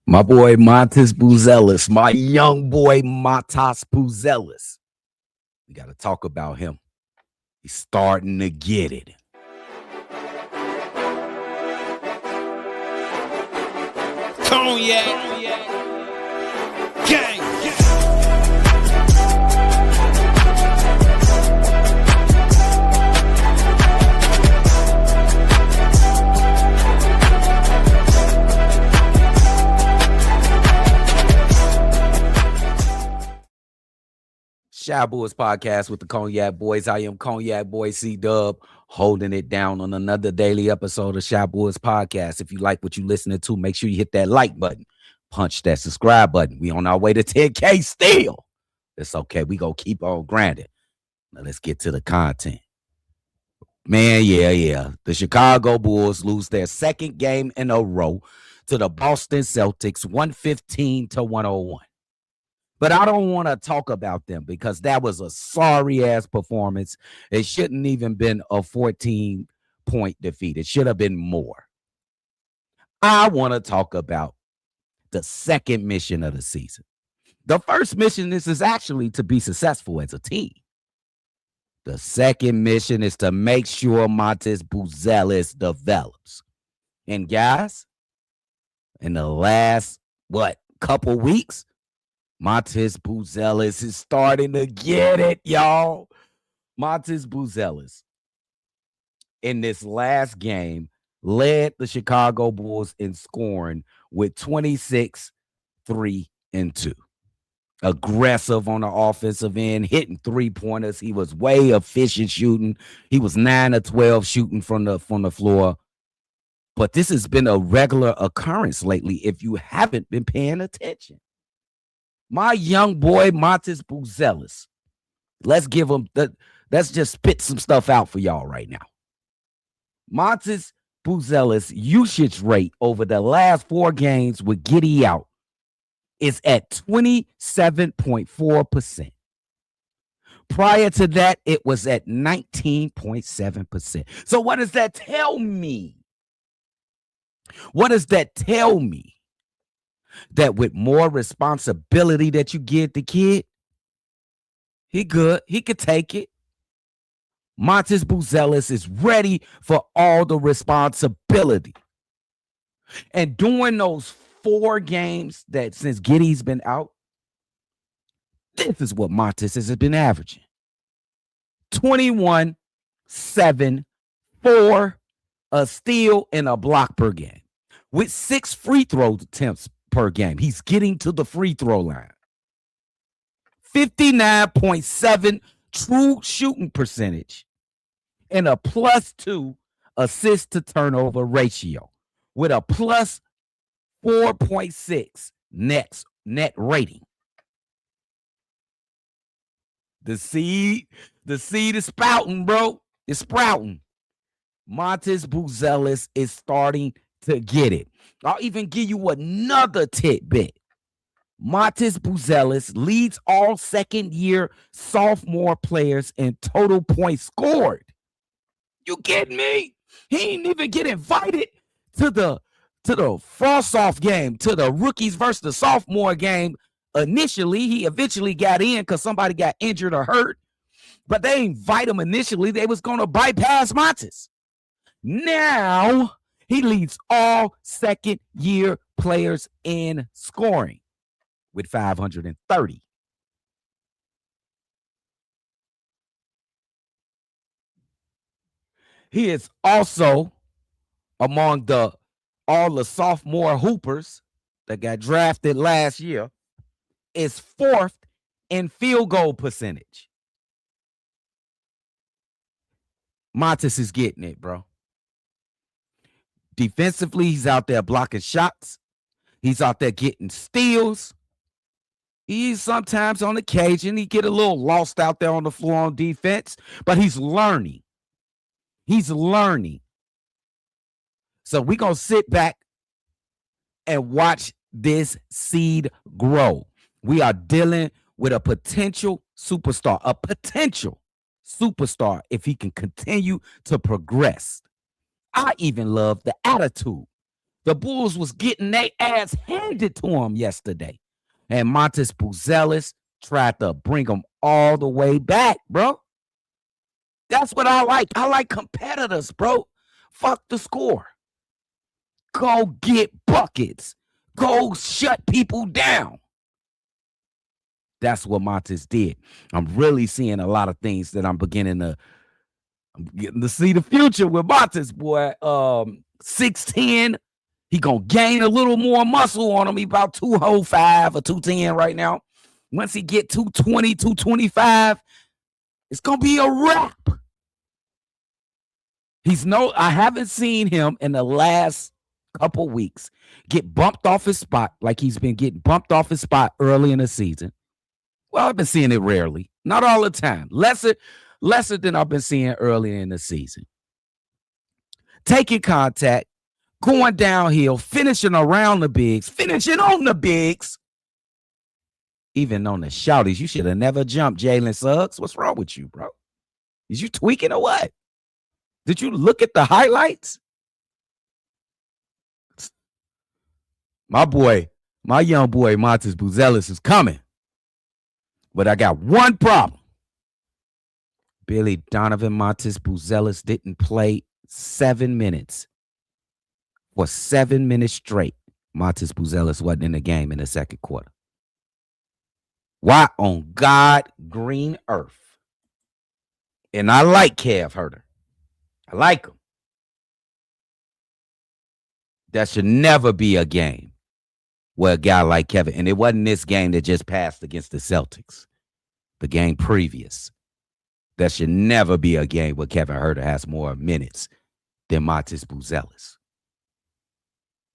My boy Matas Buzelis, my young boy Matas Buzelis. We got to talk about him. He's starting to get it. Cognac, gang. CDubb podcast with the Cognac Boys. I am Cognac Boy CDubb, holding it down on another daily episode of CDubb podcast. If you like what you're listening to, make sure you hit that like button, punch that subscribe button. We on our way to 10K still. It's okay. We gonna keep on grinding. Now let's get to the content. Man, yeah. The Chicago Bulls lose their second game in a row to the Boston Celtics, 115-101. But I don't want to talk about them because that was a sorry-ass performance. It shouldn't even been a 14-point defeat. It should have been more. I want to talk about the second mission of the season. The first mission is actually to be successful as a team. The second mission is to make sure Matas Buzelis develops. And guys, in the last, couple weeks, Matas Buzelis is starting to get it, y'all. Matas Buzelis, in this last game, led the Chicago Bulls in scoring with 26, 3, and 2. Aggressive on the offensive end, hitting three-pointers. He was way efficient shooting. He was 9 of 12 shooting from the floor. But this has been a regular occurrence lately if you haven't been paying attention. My young boy, Matas Buzelis. Let's just spit some stuff out for y'all right now. Matas Buzelis' usage rate over the last 4 games with Giddy out is at 27.4%. Prior to that, it was at 19.7%. So what does that tell me? What does that tell me? That with more responsibility that you give the kid, he could take it. Matas Buzelis is ready for all the responsibility. And during those 4 games that since Giddy's been out, this is what Matas has been averaging. 21, 7, 4, a steal, and a block per game. With 6 free throw attempts per game. He's getting to the free throw line. 59.7 true shooting percentage and a +2 assist to turnover ratio with a plus 4.6 net rating. The seed is sprouting, bro. It's sprouting. Matas Buzelis is starting to get it. I'll even give you another tidbit. Matas Buzelis leads all second-year sophomore players in total points scored. You kidding me? He ain't even get invited to the frost-off game, to the rookies versus the sophomore game. Initially, he eventually got in because somebody got injured or hurt. But they invite him initially. They was going to bypass Matas. Now he leads all second-year players in scoring with 530. He is also among all the sophomore hoopers that got drafted last year, is 4th in field goal percentage. Matas is getting it, bro. Defensively, he's out there blocking shots. He's out there getting steals. He's sometimes on occasion, he get a little lost out there on the floor on defense, but he's learning. He's learning. So we're going to sit back and watch this seed grow. We are dealing with a potential superstar if he can continue to progress. I even love the attitude, The Bulls was getting their ass handed to them yesterday. And Matas Buzelis tried to bring them all the way back, bro. That's what I like. I like competitors, bro. Fuck the score. Go get buckets. Go shut people down. That's what Matas did. I'm really seeing a lot of things that I'm getting to see the future with Matas, boy. 6'10". He gonna gain a little more muscle on him. He about 205 or 210 right now. Once he get 220, 225, it's gonna be a wrap. I haven't seen him in the last couple weeks get bumped off his spot like he's been getting bumped off his spot early in the season. Well, I've been seeing it rarely, not all the time. Lesser than I've been seeing early in the season. Taking contact, going downhill, finishing around the bigs, finishing on the bigs, even on the shouties. You should have never jumped, Jalen Suggs. What's wrong with you, bro? Is you tweaking or what? Did you look at the highlights? My young boy, Matas Buzelis is coming. But I got one problem. Billy Donovan, Matas Buzelis didn't play 7 minutes. For 7 minutes straight, Matas Buzelis wasn't in the game in the second quarter. Why on God green earth? And I like Kev Herter. I like him. That should never be a game where a guy like Kevin, and it wasn't this game that just passed against the Celtics, the game previous. That should never be a game where Kevin Herter has more minutes than Matas Buzelis.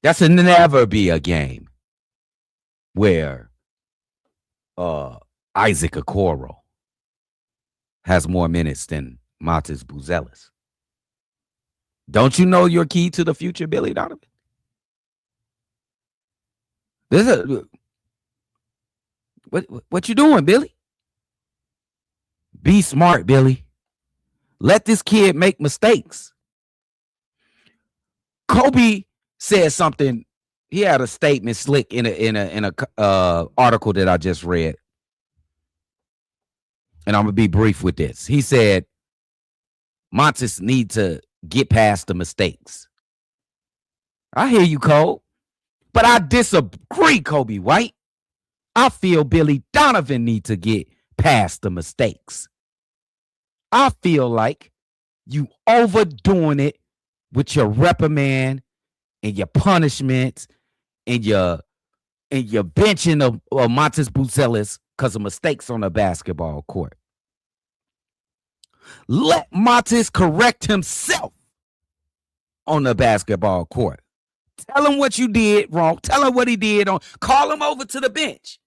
That should never be a game where Isaac Okoro has more minutes than Matas Buzelis. Don't you know your key to the future, Billy Donovan? What you doing, Billy? Be smart, Billy. Let this kid make mistakes. Kobe said something. He had a statement slick in a article that I just read, and I'm gonna be brief with this. He said Matas need to get past the mistakes. I hear you, Cole, but I disagree, Kobe White. I feel Billy Donovan need to get past the mistakes. I feel like you overdoing it with your reprimand and your punishments and your benching of Matas Buzelis because of mistakes on the basketball court. Let Matas correct himself on the basketball court. Tell him what you did wrong. Tell him what he did on. Call him over to the bench.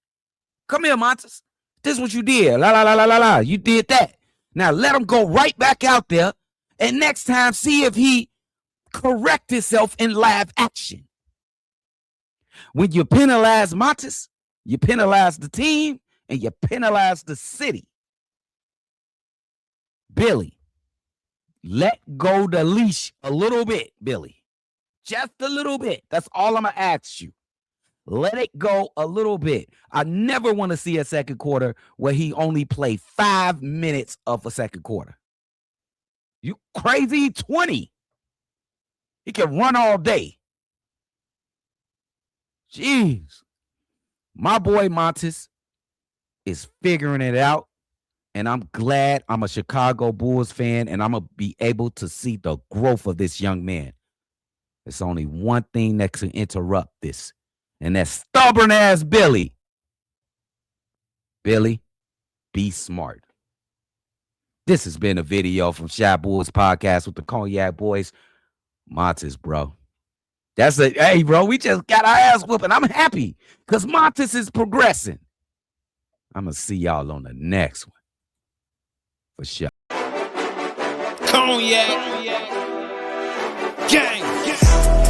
Come here, Matas. This is what you did. La, la, la, la, la, la. You did that. Now let him go right back out there. And next time, see if he correct himself in live action. When you penalize Matas, you penalize the team and you penalize the city. Billy, let go the leash a little bit, Billy. Just a little bit. That's all I'm going to ask you. Let it go a little bit. I never want to see a second quarter where he only played 5 minutes of a second quarter. You crazy? 20. He can run all day. Jeez. My boy Matas is figuring it out. And I'm glad I'm a Chicago Bulls fan and I'm going to be able to see the growth of this young man. There's only one thing that can interrupt this, and that's stubborn-ass Billy. Billy, be smart. This has been a video from Shy Bulls Podcast with the Cognac Boys. Matas, bro. Hey, bro, we just got our ass whooping. I'm happy because Matas is progressing. I'm going to see y'all on the next one. For sure. Cognac. Gang.